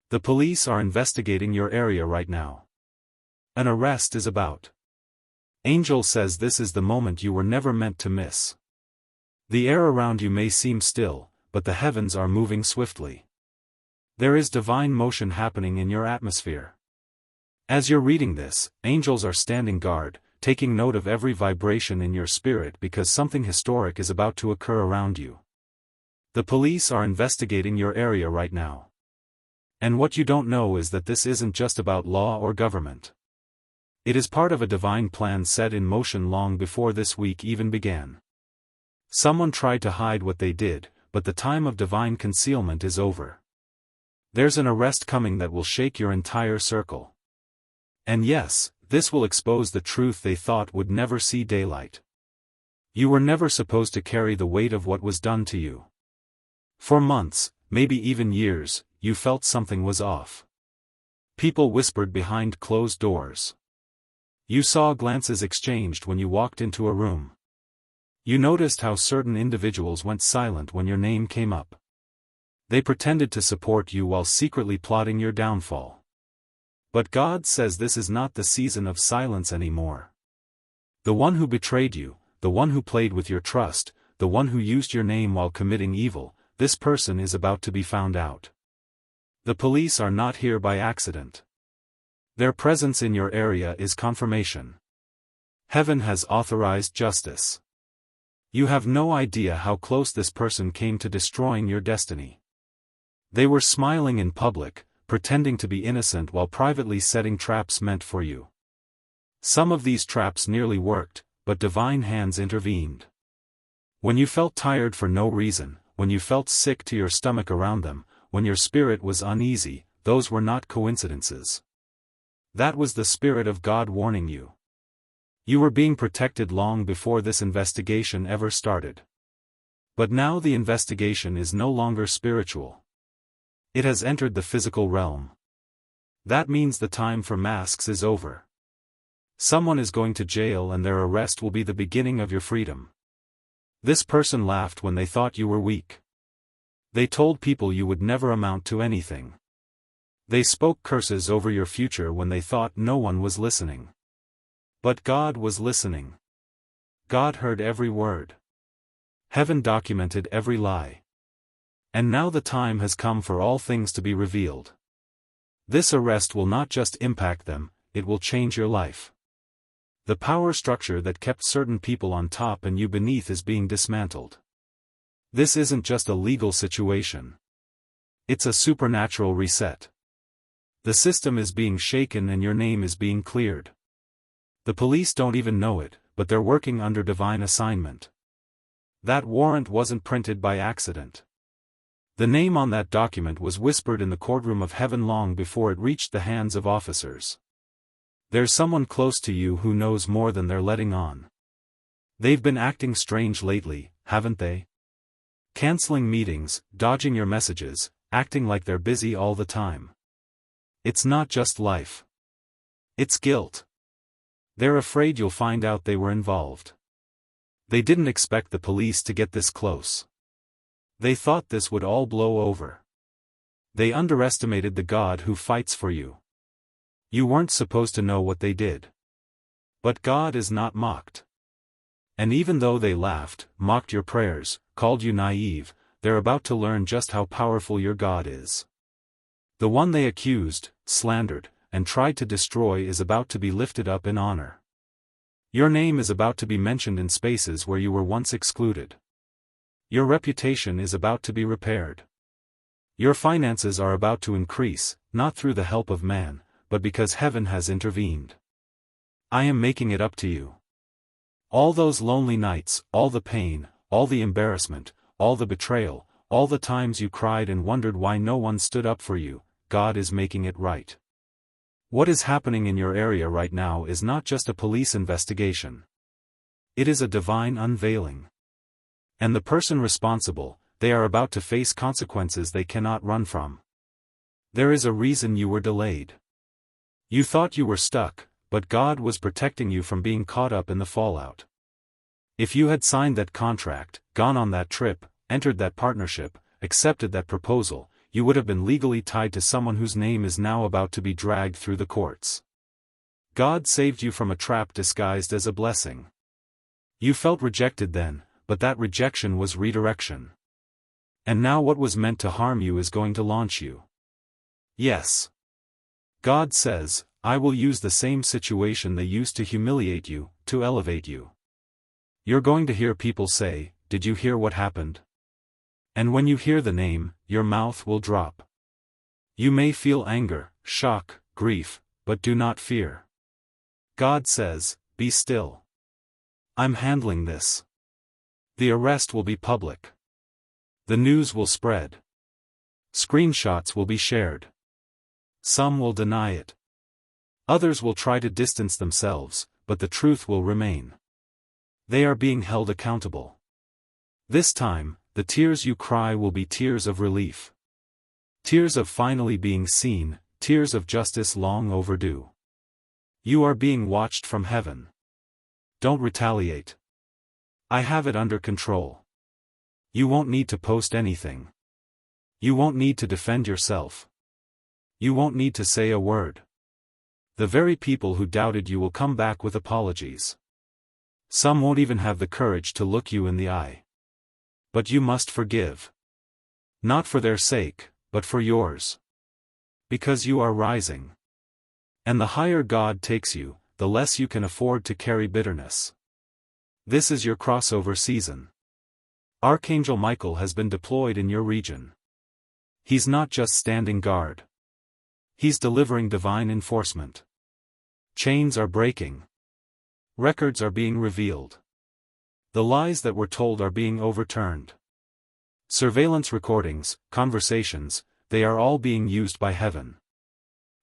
The police are investigating your area right now. An arrest is about. Angel says this is the moment you were never meant to miss. The air around you may seem still, but the heavens are moving swiftly. There is divine motion happening in your atmosphere. As you're reading this, angels are standing guard, taking note of every vibration in your spirit because something historic is about to occur around you. The police are investigating your area right now. And what you don't know is that this isn't just about law or government. It is part of a divine plan set in motion long before this week even began. Someone tried to hide what they did, but the time of divine concealment is over. There's an arrest coming that will shake your entire circle. And yes, this will expose the truth they thought would never see daylight. You were never supposed to carry the weight of what was done to you. For months, maybe even years, you felt something was off. People whispered behind closed doors. You saw glances exchanged when you walked into a room. You noticed how certain individuals went silent when your name came up. They pretended to support you while secretly plotting your downfall. But God says this is not the season of silence anymore. The one who betrayed you, the one who played with your trust, the one who used your name while committing evil, this person is about to be found out. The police are not here by accident. Their presence in your area is confirmation. Heaven has authorized justice. You have no idea how close this person came to destroying your destiny. They were smiling in public, pretending to be innocent while privately setting traps meant for you. Some of these traps nearly worked, but divine hands intervened. When you felt tired for no reason, when you felt sick to your stomach around them, when your spirit was uneasy, those were not coincidences. That was the Spirit of God warning you. You were being protected long before this investigation ever started. But now the investigation is no longer spiritual. It has entered the physical realm. That means the time for masks is over. Someone is going to jail and their arrest will be the beginning of your freedom. This person laughed when they thought you were weak. They told people you would never amount to anything. They spoke curses over your future when they thought no one was listening. But God was listening. God heard every word. Heaven documented every lie. And now the time has come for all things to be revealed. This arrest will not just impact them, it will change your life. The power structure that kept certain people on top and you beneath is being dismantled. This isn't just a legal situation. It's a supernatural reset. The system is being shaken and your name is being cleared. The police don't even know it, but they're working under divine assignment. That warrant wasn't printed by accident. The name on that document was whispered in the courtroom of heaven long before it reached the hands of officers. There's someone close to you who knows more than they're letting on. They've been acting strange lately, haven't they? Canceling meetings, dodging your messages, acting like they're busy all the time. It's not just life. It's guilt. They're afraid you'll find out they were involved. They didn't expect the police to get this close. They thought this would all blow over. They underestimated the God who fights for you. You weren't supposed to know what they did. But God is not mocked. And even though they laughed, mocked your prayers, called you naive, they're about to learn just how powerful your God is. The one they accused, slandered, and tried to destroy is about to be lifted up in honor. Your name is about to be mentioned in spaces where you were once excluded. Your reputation is about to be repaired. Your finances are about to increase, not through the help of man, but because heaven has intervened. I am making it up to you. All those lonely nights, all the pain, all the embarrassment, all the betrayal, all the times you cried and wondered why no one stood up for you, God is making it right. What is happening in your area right now is not just a police investigation. It is a divine unveiling. And the person responsible, they are about to face consequences they cannot run from. There is a reason you were delayed. You thought you were stuck, but God was protecting you from being caught up in the fallout. If you had signed that contract, gone on that trip, entered that partnership, accepted that proposal, you would have been legally tied to someone whose name is now about to be dragged through the courts. God saved you from a trap disguised as a blessing. You felt rejected then, but that rejection was redirection. And now what was meant to harm you is going to launch you. Yes. God says, I will use the same situation they used to humiliate you, to elevate you. You're going to hear people say, "Did you hear what happened?" And when you hear the name, your mouth will drop. You may feel anger, shock, grief, but do not fear. God says, be still. I'm handling this. The arrest will be public. The news will spread. Screenshots will be shared. Some will deny it. Others will try to distance themselves, but the truth will remain. They are being held accountable. This time, the tears you cry will be tears of relief. Tears of finally being seen, tears of justice long overdue. You are being watched from heaven. Don't retaliate. I have it under control. You won't need to post anything. You won't need to defend yourself. You won't need to say a word. The very people who doubted you will come back with apologies. Some won't even have the courage to look you in the eye. But you must forgive. Not for their sake, but for yours. Because you are rising. And the higher God takes you, the less you can afford to carry bitterness. This is your crossover season. Archangel Michael has been deployed in your region. He's not just standing guard. He's delivering divine enforcement. Chains are breaking. Records are being revealed. The lies that were told are being overturned. Surveillance recordings, conversations, they are all being used by heaven.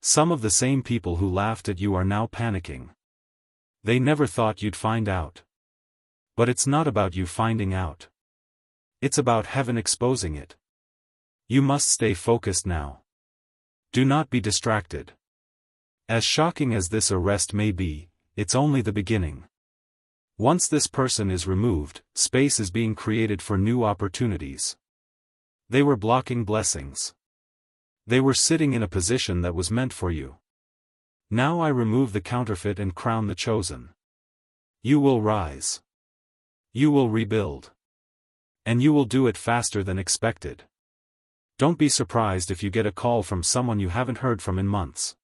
Some of the same people who laughed at you are now panicking. They never thought you'd find out. But it's not about you finding out. It's about heaven exposing it. You must stay focused now. Do not be distracted. As shocking as this arrest may be, it's only the beginning. Once this person is removed, space is being created for new opportunities. They were blocking blessings. They were sitting in a position that was meant for you. Now I remove the counterfeit and crown the chosen. You will rise. You will rebuild. And you will do it faster than expected. Don't be surprised if you get a call from someone you haven't heard from in months.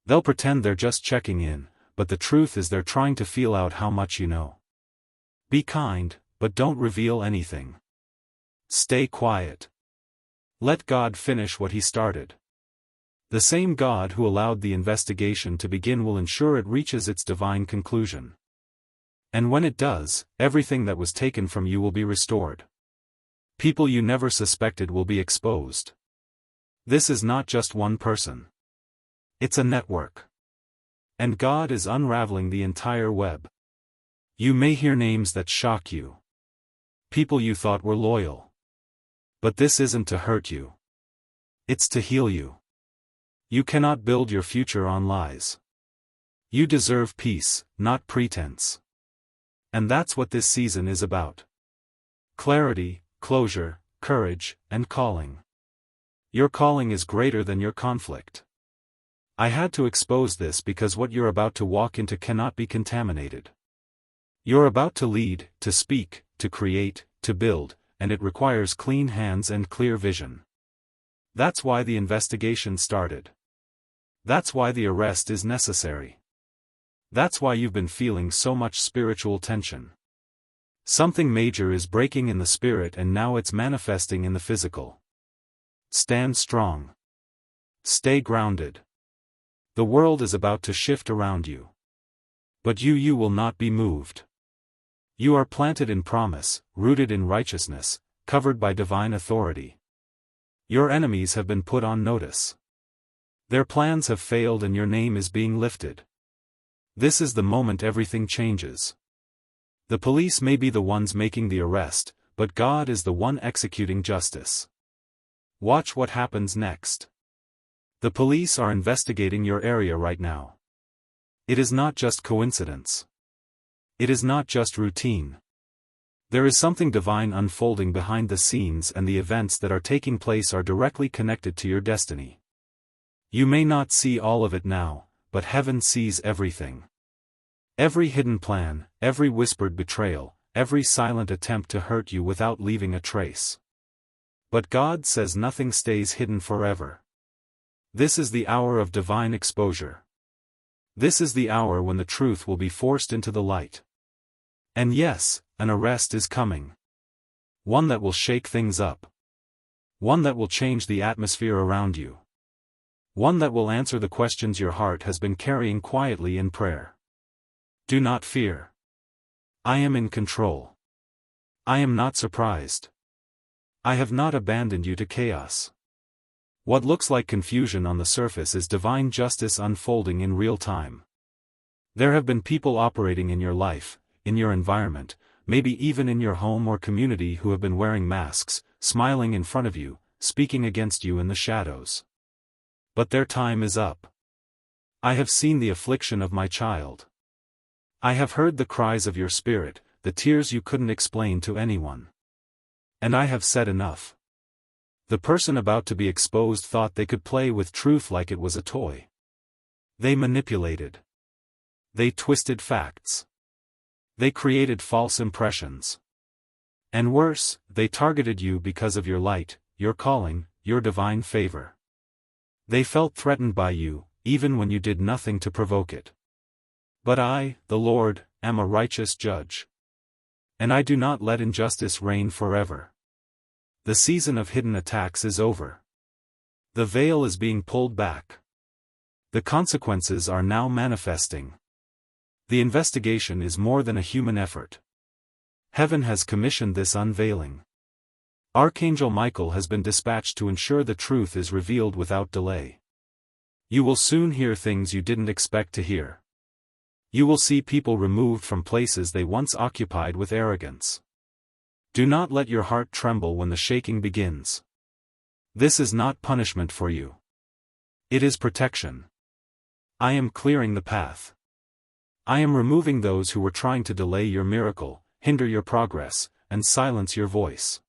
They'll pretend they're just checking in, but the truth is they're trying to feel out how much you know. Be kind, but don't reveal anything. Stay quiet. Let God finish what He started. The same God who allowed the investigation to begin will ensure it reaches its divine conclusion. And when it does, everything that was taken from you will be restored. People you never suspected will be exposed. This is not just one person. It's a network. And God is unraveling the entire web. You may hear names that shock you. People you thought were loyal. But this isn't to hurt you. It's to heal you. You cannot build your future on lies. You deserve peace, not pretense. And that's what this season is about. Clarity, closure, courage, and calling. Your calling is greater than your conflict. I had to expose this because what you're about to walk into cannot be contaminated. You're about to lead, to speak, to create, to build, and it requires clean hands and clear vision. That's why the investigation started. That's why the arrest is necessary. That's why you've been feeling so much spiritual tension. Something major is breaking in the spirit and now it's manifesting in the physical. Stand strong. Stay grounded. The world is about to shift around you. But you will not be moved. You are planted in promise, rooted in righteousness, covered by divine authority. Your enemies have been put on notice. Their plans have failed and your name is being lifted. This is the moment everything changes. The police may be the ones making the arrest, but God is the one executing justice. Watch what happens next. The police are investigating your area right now. It is not just coincidence. It is not just routine. There is something divine unfolding behind the scenes, and the events that are taking place are directly connected to your destiny. You may not see all of it now, but heaven sees everything. Every hidden plan, every whispered betrayal, every silent attempt to hurt you without leaving a trace. But God says nothing stays hidden forever. This is the hour of divine exposure. This is the hour when the truth will be forced into the light. And yes, an arrest is coming. One that will shake things up. One that will change the atmosphere around you. One that will answer the questions your heart has been carrying quietly in prayer. Do not fear. I am in control. I am not surprised. I have not abandoned you to chaos. What looks like confusion on the surface is divine justice unfolding in real time. There have been people operating in your life, in your environment, maybe even in your home or community, who have been wearing masks, smiling in front of you, speaking against you in the shadows. But their time is up. I have seen the affliction of my child. I have heard the cries of your spirit, the tears you couldn't explain to anyone. And I have said enough. The person about to be exposed thought they could play with truth like it was a toy. They manipulated. They twisted facts. They created false impressions. And worse, they targeted you because of your light, your calling, your divine favor. They felt threatened by you, even when you did nothing to provoke it. But I, the Lord, am a righteous judge. And I do not let injustice reign forever. The season of hidden attacks is over. The veil is being pulled back. The consequences are now manifesting. The investigation is more than a human effort. Heaven has commissioned this unveiling. Archangel Michael has been dispatched to ensure the truth is revealed without delay. You will soon hear things you didn't expect to hear. You will see people removed from places they once occupied with arrogance. Do not let your heart tremble when the shaking begins. This is not punishment for you. It is protection. I am clearing the path. I am removing those who were trying to delay your miracle, hinder your progress, and silence your voice.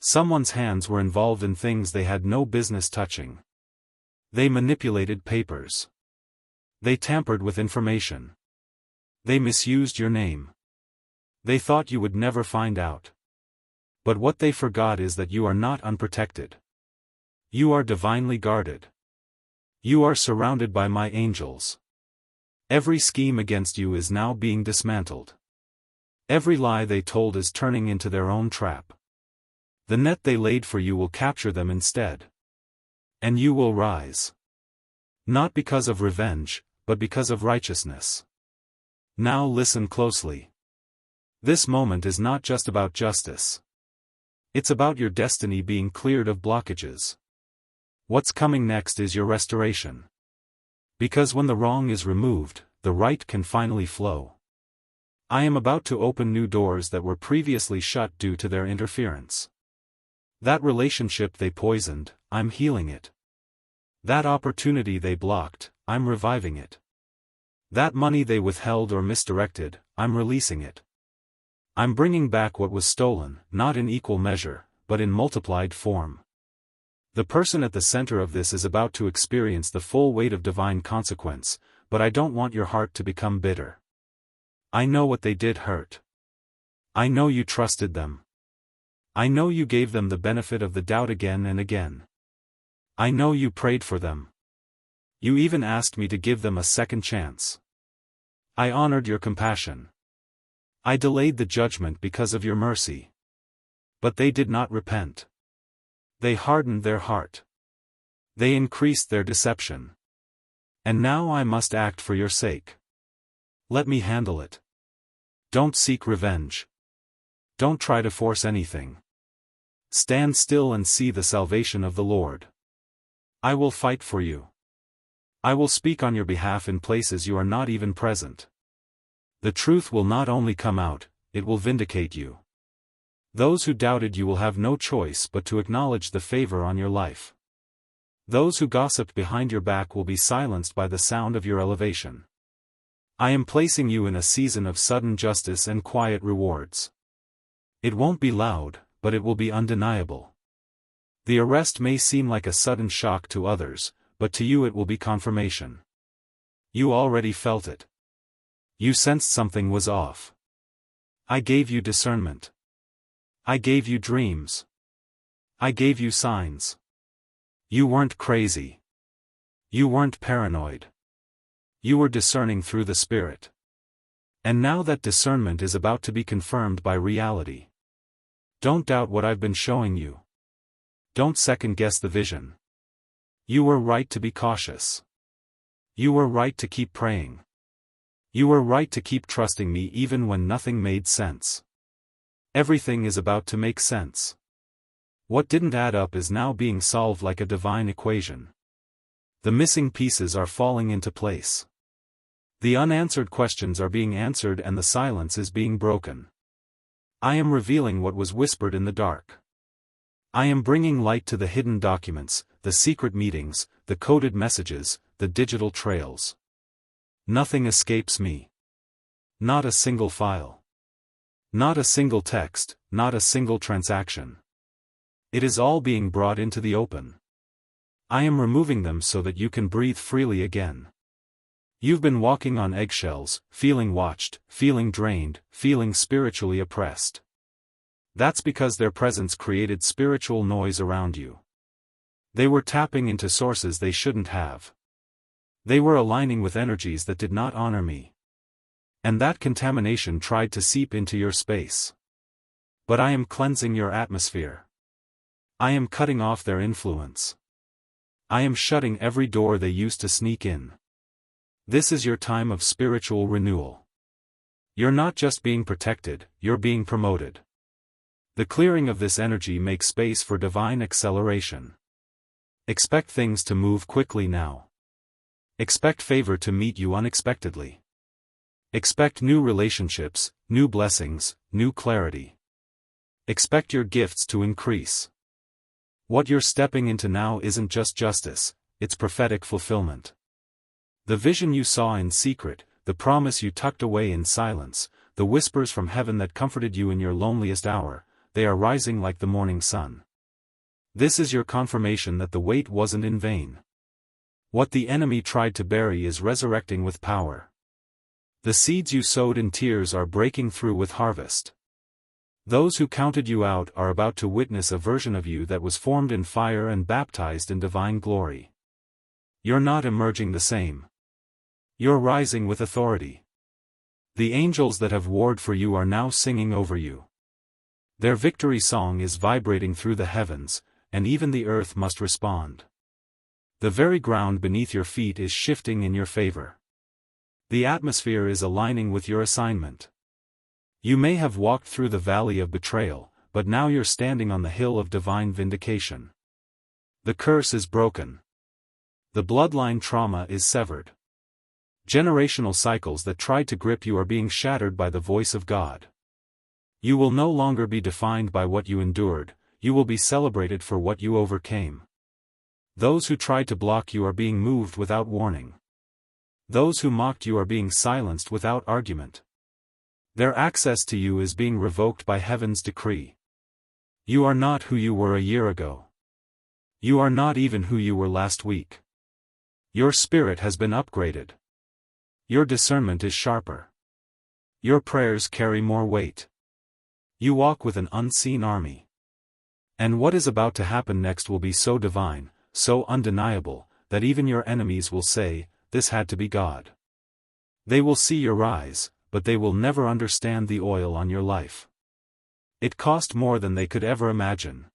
Someone's hands were involved in things they had no business touching. They manipulated papers. They tampered with information. They misused your name. They thought you would never find out. But what they forgot is that you are not unprotected. You are divinely guarded. You are surrounded by my angels. Every scheme against you is now being dismantled. Every lie they told is turning into their own trap. The net they laid for you will capture them instead. And you will rise. Not because of revenge, but because of righteousness. Now listen closely. This moment is not just about justice. It's about your destiny being cleared of blockages. What's coming next is your restoration. Because when the wrong is removed, the right can finally flow. I am about to open new doors that were previously shut due to their interference. That relationship they poisoned, I'm healing it. That opportunity they blocked, I'm reviving it. That money they withheld or misdirected, I'm releasing it. I'm bringing back what was stolen, not in equal measure, but in multiplied form. The person at the center of this is about to experience the full weight of divine consequence, but I don't want your heart to become bitter. I know what they did hurt. I know you trusted them. I know you gave them the benefit of the doubt again and again. I know you prayed for them. You even asked me to give them a second chance. I honored your compassion. I delayed the judgment because of your mercy. But they did not repent. They hardened their heart. They increased their deception. And now I must act for your sake. Let me handle it. Don't seek revenge. Don't try to force anything. Stand still and see the salvation of the Lord. I will fight for you. I will speak on your behalf in places you are not even present. The truth will not only come out, it will vindicate you. Those who doubted you will have no choice but to acknowledge the favor on your life. Those who gossiped behind your back will be silenced by the sound of your elevation. I am placing you in a season of sudden justice and quiet rewards. It won't be loud, but it will be undeniable. The arrest may seem like a sudden shock to others, but to you it will be confirmation. You already felt it. You sensed something was off. I gave you discernment. I gave you dreams. I gave you signs. You weren't crazy. You weren't paranoid. You were discerning through the Spirit. And now that discernment is about to be confirmed by reality. Don't doubt what I've been showing you. Don't second-guess the vision. You were right to be cautious. You were right to keep praying. You were right to keep trusting me even when nothing made sense. Everything is about to make sense. What didn't add up is now being solved like a divine equation. The missing pieces are falling into place. The unanswered questions are being answered and the silence is being broken. I am revealing what was whispered in the dark. I am bringing light to the hidden documents, the secret meetings, the coded messages, the digital trails. Nothing escapes me. Not a single file. Not a single text, not a single transaction. It is all being brought into the open. I am removing them so that you can breathe freely again. You've been walking on eggshells, feeling watched, feeling drained, feeling spiritually oppressed. That's because their presence created spiritual noise around you. They were tapping into sources they shouldn't have. They were aligning with energies that did not honor me. And that contamination tried to seep into your space. But I am cleansing your atmosphere. I am cutting off their influence. I am shutting every door they used to sneak in. This is your time of spiritual renewal. You're not just being protected, you're being promoted. The clearing of this energy makes space for divine acceleration. Expect things to move quickly now. Expect favor to meet you unexpectedly. Expect new relationships, new blessings, new clarity. Expect your gifts to increase. What you're stepping into now isn't just justice, it's prophetic fulfillment. The vision you saw in secret, the promise you tucked away in silence, the whispers from heaven that comforted you in your loneliest hour, they are rising like the morning sun. This is your confirmation that the wait wasn't in vain. What the enemy tried to bury is resurrecting with power. The seeds you sowed in tears are breaking through with harvest. Those who counted you out are about to witness a version of you that was formed in fire and baptized in divine glory. You're not emerging the same. You're rising with authority. The angels that have warred for you are now singing over you. Their victory song is vibrating through the heavens, and even the earth must respond. The very ground beneath your feet is shifting in your favor. The atmosphere is aligning with your assignment. You may have walked through the valley of betrayal, but now you're standing on the hill of divine vindication. The curse is broken. The bloodline trauma is severed. Generational cycles that tried to grip you are being shattered by the voice of God. You will no longer be defined by what you endured, you will be celebrated for what you overcame. Those who tried to block you are being moved without warning. Those who mocked you are being silenced without argument. Their access to you is being revoked by heaven's decree. You are not who you were a year ago. You are not even who you were last week. Your spirit has been upgraded. Your discernment is sharper. Your prayers carry more weight. You walk with an unseen army. And what is about to happen next will be so divine, so undeniable, that even your enemies will say, "This had to be God." They will see your rise, but they will never understand the oil on your life. It cost more than they could ever imagine.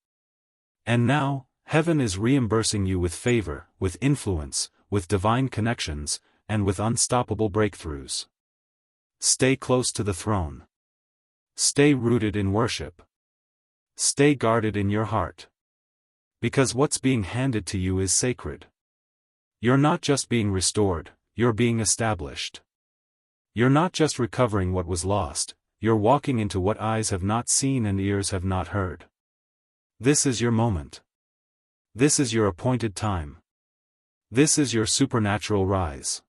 And now, heaven is reimbursing you with favor, with influence, with divine connections, and with unstoppable breakthroughs. Stay close to the throne. Stay rooted in worship. Stay guarded in your heart. Because what's being handed to you is sacred. You're not just being restored, you're being established. You're not just recovering what was lost, you're walking into what eyes have not seen and ears have not heard. This is your moment. This is your appointed time. This is your supernatural rise.